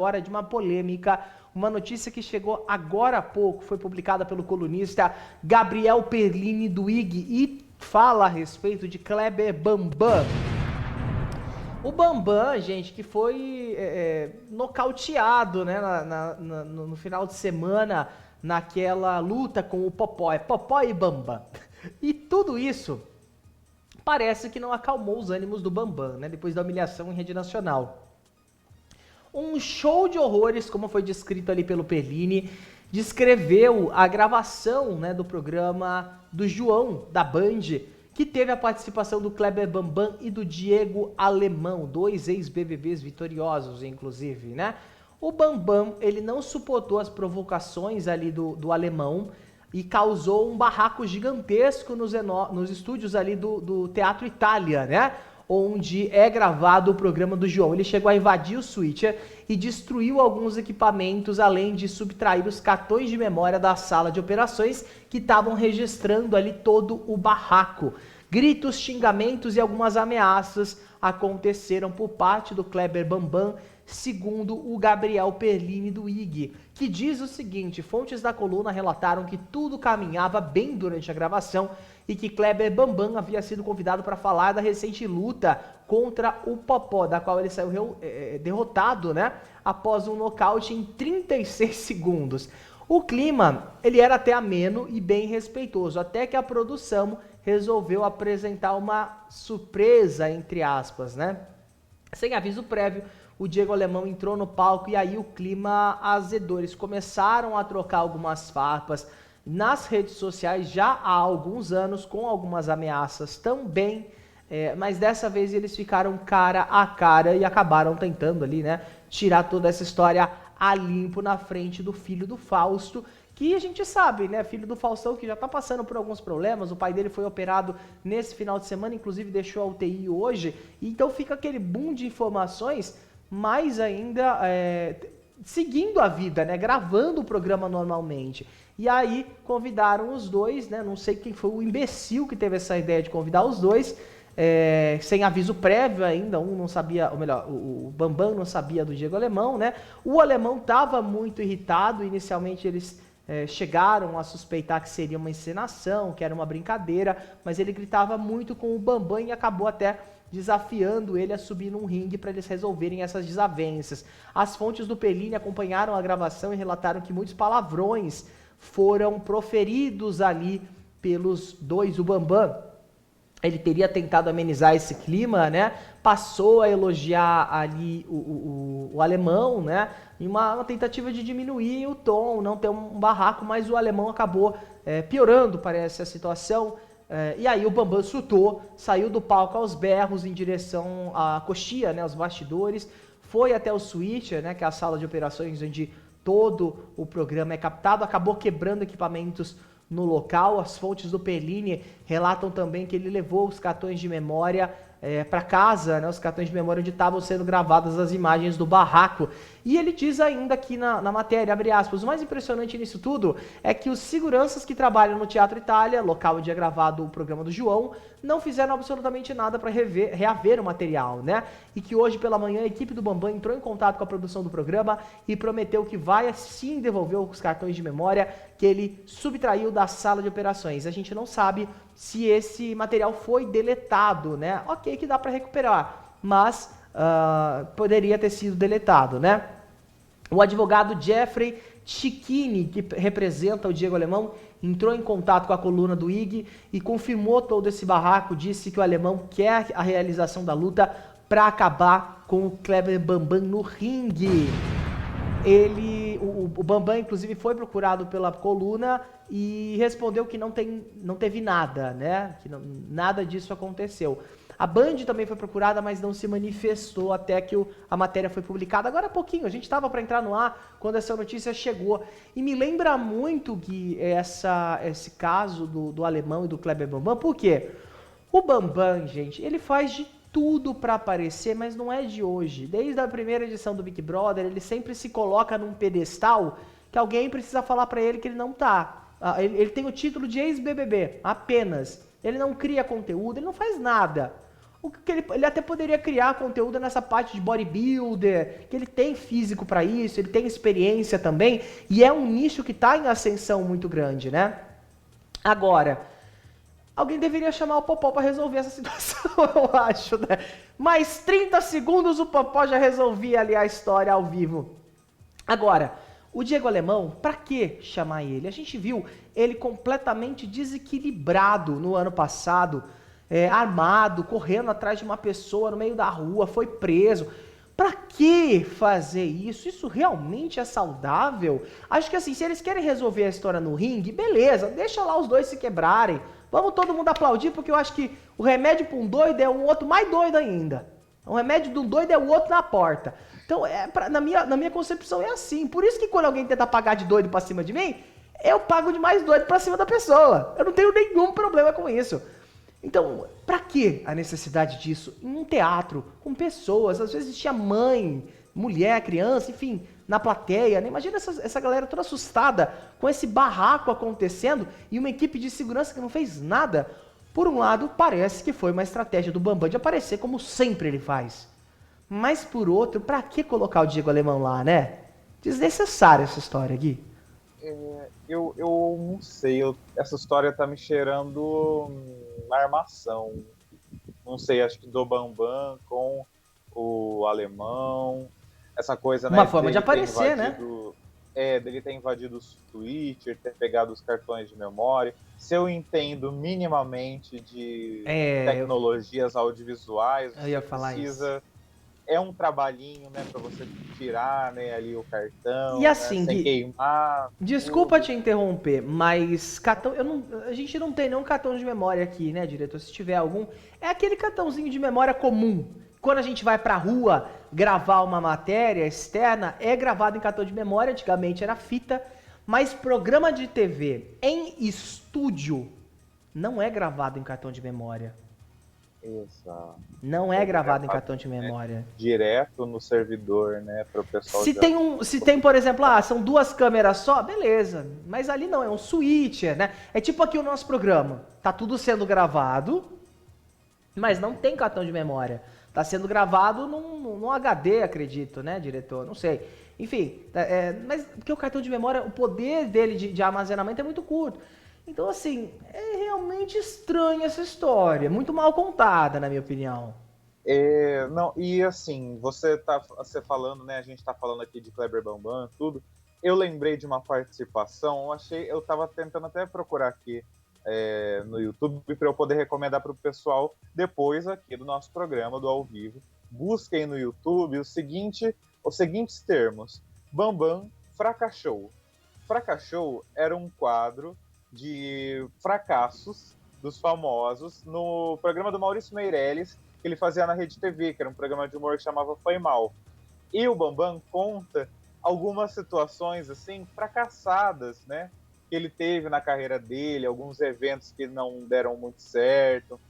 Agora de uma polêmica, uma notícia que chegou agora há pouco, foi publicada pelo colunista Gabriel Perlini do IG e fala a respeito de Kleber Bambam. O Bambam, gente, que foi nocauteado, né, no final de semana naquela luta com o Popó. É Popó e Bambam. E tudo isso parece que não acalmou os ânimos do Bambam, né, depois da humilhação em rede nacional. Um show de horrores, como foi descrito ali pelo Perlini, descreveu a gravação, né, do programa do João, da Band, que teve a participação do Kleber Bambam e do Diego Alemão, dois ex-BBBs vitoriosos, inclusive, né? O Bambam, ele não suportou as provocações ali do Alemão e causou um barraco gigantesco nos estúdios ali do Teatro Itália, né? Onde é gravado o programa do João. Ele chegou a invadir o switcher e destruiu alguns equipamentos, além de subtrair os cartões de memória da sala de operações que estavam registrando ali todo o barraco. Gritos, xingamentos e algumas ameaças aconteceram por parte do Kleber Bambam, segundo o Gabriel Perlini do IG, que diz o seguinte: fontes da coluna relataram que tudo caminhava bem durante a gravação e que Kleber Bambam havia sido convidado para falar da recente luta contra o Popó, da qual ele saiu derrotado, né, após um nocaute em 36 segundos. O clima, ele era até ameno e bem respeitoso, até que a produção resolveu apresentar uma surpresa, entre aspas, né? Sem aviso prévio, o Diego Alemão entrou no palco e aí o clima azedou. Eles começaram a trocar algumas farpas nas redes sociais já há alguns anos, com algumas ameaças também, mas dessa vez eles ficaram cara a cara e acabaram tentando ali, né, tirar toda essa história a limpo na frente do filho do Fausto, que a gente sabe, né, filho do Faustão, que já tá passando por alguns problemas. O pai dele foi operado nesse final de semana, inclusive deixou a UTI hoje, então fica aquele boom de informações, mais ainda seguindo a vida, né, gravando o programa normalmente. E aí convidaram os dois, né, não sei quem foi o imbecil que teve essa ideia de convidar os dois, sem aviso prévio ainda, um não sabia, ou melhor, o Bambam não sabia do Diego Alemão, né, o Alemão estava muito irritado, inicialmente eles chegaram a suspeitar que seria uma encenação, que era uma brincadeira, mas ele gritava muito com o Bambam e acabou até desafiando ele a subir num ringue para eles resolverem essas desavenças. As fontes do Perlini acompanharam a gravação e relataram que muitos palavrões foram proferidos ali pelos dois. O Bambam, ele teria tentado amenizar esse clima, né? Passou a elogiar ali o Alemão, né? Em uma tentativa de diminuir o tom, não ter um barraco, mas o Alemão acabou piorando, parece, a situação. E aí o Bambam surtou, saiu do palco aos berros em direção à coxia, né, aos bastidores, foi até o switcher, né, que é a sala de operações onde todo o programa é captado, acabou quebrando equipamentos no local. As fontes do Perlini relatam também que ele levou os cartões de memória para casa, né, os cartões de memória onde estavam sendo gravadas as imagens do barraco. E ele diz ainda aqui na matéria, abre aspas, o mais impressionante nisso tudo é que os seguranças que trabalham no Teatro Itália, local onde é gravado o programa do João, não fizeram absolutamente nada para reaver o material, né? E que hoje pela manhã a equipe do Bambam entrou em contato com a produção do programa e prometeu que vai sim devolver os cartões de memória que ele subtraiu da sala de operações. A gente não sabe se esse material foi deletado, né? Ok que dá para recuperar, mas poderia ter sido deletado, né? O advogado Jeffrey Cicchini, que representa o Diego Alemão, entrou em contato com a coluna do IG e confirmou todo esse barraco, disse que o Alemão quer a realização da luta para acabar com o Kleber Bambam no ringue. O Bambam, inclusive, foi procurado pela coluna e respondeu que não teve nada, né? Que nada disso aconteceu. A Band também foi procurada, mas não se manifestou até que a matéria foi publicada. Agora há pouquinho, a gente estava para entrar no ar quando essa notícia chegou. E me lembra muito que esse caso do Alemão e do Kleber Bambam. Por quê? O Bambam, gente, ele faz de tudo para aparecer, mas não é de hoje. Desde a primeira edição do Big Brother, ele sempre se coloca num pedestal que alguém precisa falar para ele que ele não tá. Ele tem o título de ex-BBB, apenas. Ele não cria conteúdo, ele não faz nada. O que ele até poderia criar conteúdo nessa parte de bodybuilder, que ele tem físico para isso, ele tem experiência também, e é um nicho que está em ascensão muito grande, né? Agora, alguém deveria chamar o Popó para resolver essa situação, eu acho, né? Mais 30 segundos o Popó já resolvia ali a história ao vivo. Agora, o Diego Alemão, para que chamar ele? A gente viu ele completamente desequilibrado no ano passado, armado, correndo atrás de uma pessoa no meio da rua, foi preso. Para que fazer isso? Isso realmente é saudável? Acho que assim, se eles querem resolver a história no ringue, beleza, deixa lá os dois se quebrarem. Vamos todo mundo aplaudir, porque eu acho que o remédio para um doido é um outro mais doido ainda. O remédio de um doido é o outro na porta. Então, na minha concepção é assim. Por isso que quando alguém tenta pagar de doido pra cima de mim, eu pago de mais doido pra cima da pessoa. Eu não tenho nenhum problema com isso. Então, pra que a necessidade disso? Em um teatro, com pessoas, às vezes tinha mãe, mulher, criança, enfim, na plateia, né? Imagina essa galera toda assustada com esse barraco acontecendo e uma equipe de segurança que não fez nada. Por um lado, parece que foi uma estratégia do Bambam de aparecer como sempre ele faz. Mas por outro, pra que colocar o Diego Alemão lá, né? Desnecessária essa história, Gui. Eu não sei, essa história tá me cheirando armação. Não sei, acho que do Bambam com o Alemão, essa coisa, né? Uma forma de aparecer, né? Dele ter invadido o Twitter, ter pegado os cartões de memória. Se eu entendo minimamente de tecnologias audiovisuais, eu ia falar precisa... isso. É um trabalhinho, né, para você tirar, né, ali o cartão, e assim, né, sem Gui, queimar. Desculpa te interromper, mas cartão, a gente não tem nenhum cartão de memória aqui, né, diretor? Se tiver algum, é aquele cartãozinho de memória comum. Quando a gente vai pra rua gravar uma matéria externa, é gravado em cartão de memória, antigamente era fita, mas programa de TV em estúdio não é gravado em cartão de memória. Exato. Não é gravado em cartão de memória. Né, direto no servidor, né, para o pessoal. Se tem, por exemplo, são duas câmeras só, beleza. Mas ali não, é um switcher, né? É tipo aqui o nosso programa. Tá tudo sendo gravado, mas não tem cartão de memória. Tá sendo gravado num HD, acredito, né, diretor? Não sei. Enfim, mas porque o cartão de memória, o poder dele de armazenamento é muito curto. Então, assim, é realmente estranha essa história. Muito mal contada, na minha opinião. Não, e assim, você falando, né? A gente tá falando aqui de Kleber Bambam, tudo. Eu lembrei de uma participação, eu tava tentando até procurar aqui no YouTube para eu poder recomendar para o pessoal depois aqui do nosso programa, do Ao Vivo. Busquem no YouTube os seguintes termos. Bambam fracassou. Fracassou era um quadro de fracassos dos famosos no programa do Maurício Meirelles, que ele fazia na Rede TV, que era um programa de humor que chamava Foi Mal. E o Bambam conta algumas situações assim fracassadas, né, que ele teve na carreira dele, alguns eventos que não deram muito certo.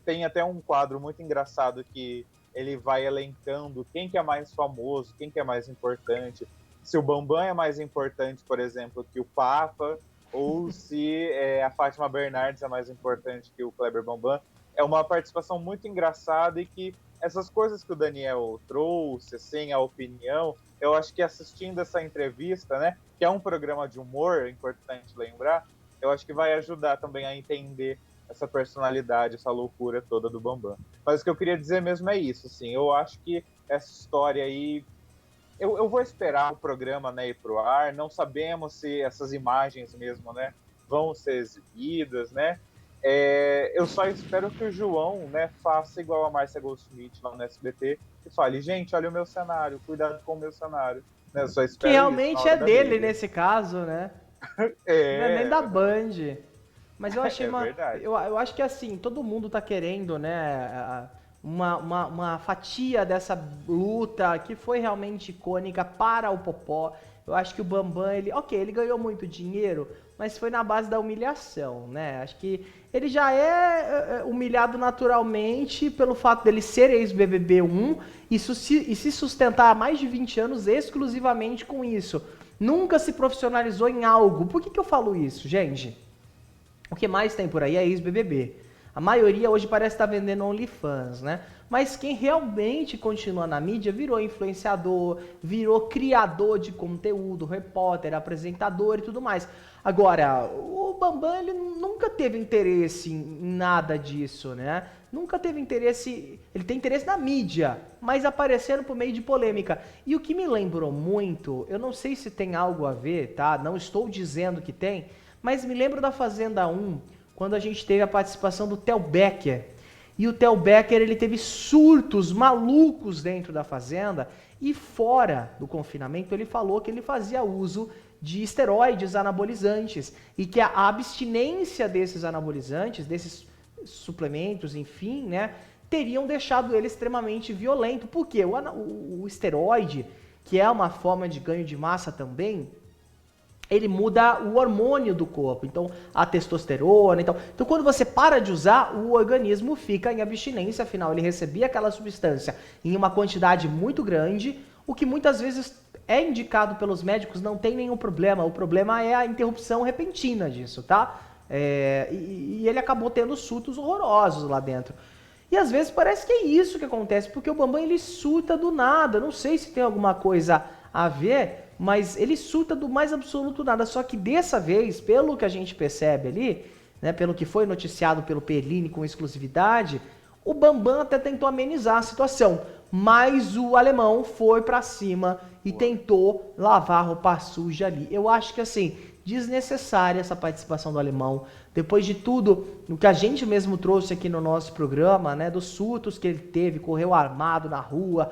Tem até um quadro muito engraçado que ele vai elencando quem que é mais famoso, quem que é mais importante, se o Bambam é mais importante, por exemplo, que o Papa, ou se a Fátima Bernardes é mais importante que o Kleber Bambam. É uma participação muito engraçada e que essas coisas que o Daniel trouxe, assim, a opinião, eu acho que assistindo essa entrevista, né, que é um programa de humor, é importante lembrar, eu acho que vai ajudar também a entender essa personalidade, essa loucura toda do Bambam. Mas o que eu queria dizer mesmo é isso, assim, eu acho que essa história aí, eu vou esperar o programa, né, ir pro ar, não sabemos se essas imagens mesmo, né, vão ser exibidas, né. Eu só espero que o João, né, faça igual a Márcia Goldschmidt lá no SBT e fale, gente, olha o meu cenário, cuidado com o meu cenário. Né, eu só espero que realmente é dele briga. nesse caso, né? Não é nem da Band. Mas eu achei eu acho que assim, todo mundo tá querendo, né, uma fatia dessa luta que foi realmente icônica para o Popó. Eu acho que o Bambam, ele ganhou muito dinheiro, mas foi na base da humilhação, né? Acho que ele já é humilhado naturalmente pelo fato dele ser ex-BBB 1 e se sustentar há mais de 20 anos exclusivamente com isso. Nunca se profissionalizou em algo. Por que eu falo isso, gente? O que mais tem por aí é ex-BBB. A maioria hoje parece estar vendendo OnlyFans, né? Mas quem realmente continua na mídia virou influenciador, virou criador de conteúdo, repórter, apresentador e tudo mais. Agora, o Bambam, ele nunca teve interesse em nada disso, né? Nunca teve interesse... Ele tem interesse na mídia, mas aparecendo por meio de polêmica. E o que me lembrou muito, eu não sei se tem algo a ver, tá? Não estou dizendo que tem, mas me lembro da Fazenda 1, quando a gente teve a participação do Theo Becker. E o Theo Becker, ele teve surtos malucos dentro da Fazenda, e fora do confinamento ele falou que ele fazia uso de esteroides anabolizantes, e que a abstinência desses anabolizantes, desses suplementos, enfim, né, teriam deixado ele extremamente violento. Por quê? O esteroide, que é uma forma de ganho de massa também, ele muda o hormônio do corpo, então a testosterona, então quando você para de usar, o organismo fica em abstinência, afinal ele recebia aquela substância em uma quantidade muito grande, o que muitas vezes é indicado pelos médicos, não tem nenhum problema, o problema é a interrupção repentina disso, tá? E ele acabou tendo surtos horrorosos lá dentro. E às vezes parece que é isso que acontece, porque o Bambam ele surta do nada, não sei se tem alguma coisa a ver, mas ele surta do mais absoluto nada. Só que dessa vez, pelo que a gente percebe ali, né, pelo que foi noticiado pelo Perline com exclusividade, o Bambam até tentou amenizar a situação, mas o alemão foi pra cima e tentou lavar a roupa suja ali. Eu acho que assim, desnecessária essa participação do alemão. Depois de tudo o que a gente mesmo trouxe aqui no nosso programa, né, dos surtos que ele teve, correu armado na rua.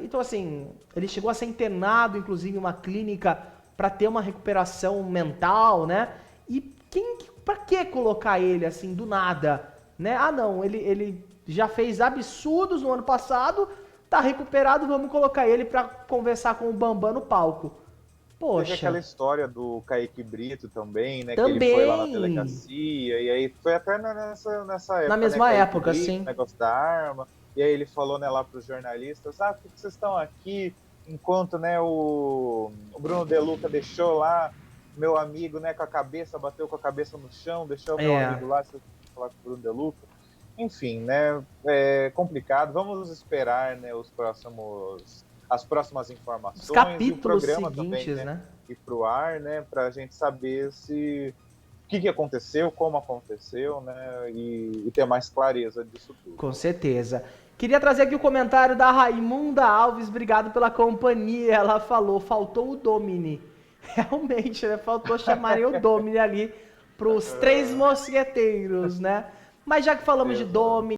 Então assim, ele chegou a ser internado, inclusive, em uma clínica para ter uma recuperação mental, né? E para que colocar ele assim do nada, né? Ah, não, ele já fez absurdos no ano passado, tá recuperado, vamos colocar ele para conversar com o Bambam no palco. Poxa. Teve aquela história do Kaique Brito também, né? Também. Que ele foi lá na delegacia, e aí foi até nessa época. Na mesma né, época, Brito, sim. O negócio da arma. E aí ele falou, né, lá pros jornalistas, por que vocês estão aqui enquanto, né, o Bruno De Luca deixou lá meu amigo, né, bateu com a cabeça no chão, deixou meu amigo lá, vocês falar com o Bruno De Luca. Enfim, né, é complicado. Vamos esperar, né, as próximas informações. Os capítulos e o programa seguintes, também, né? Ir pro ar, né, pra gente saber o que aconteceu, como aconteceu, né, e ter mais clareza disso tudo. Com certeza. Queria trazer aqui o comentário da Raimunda Alves, obrigado pela companhia. Ela falou, faltou o Domini. Realmente, né? Faltou chamarem o Domini ali pros três mosqueteiros, né? Mas já que falamos de Domini,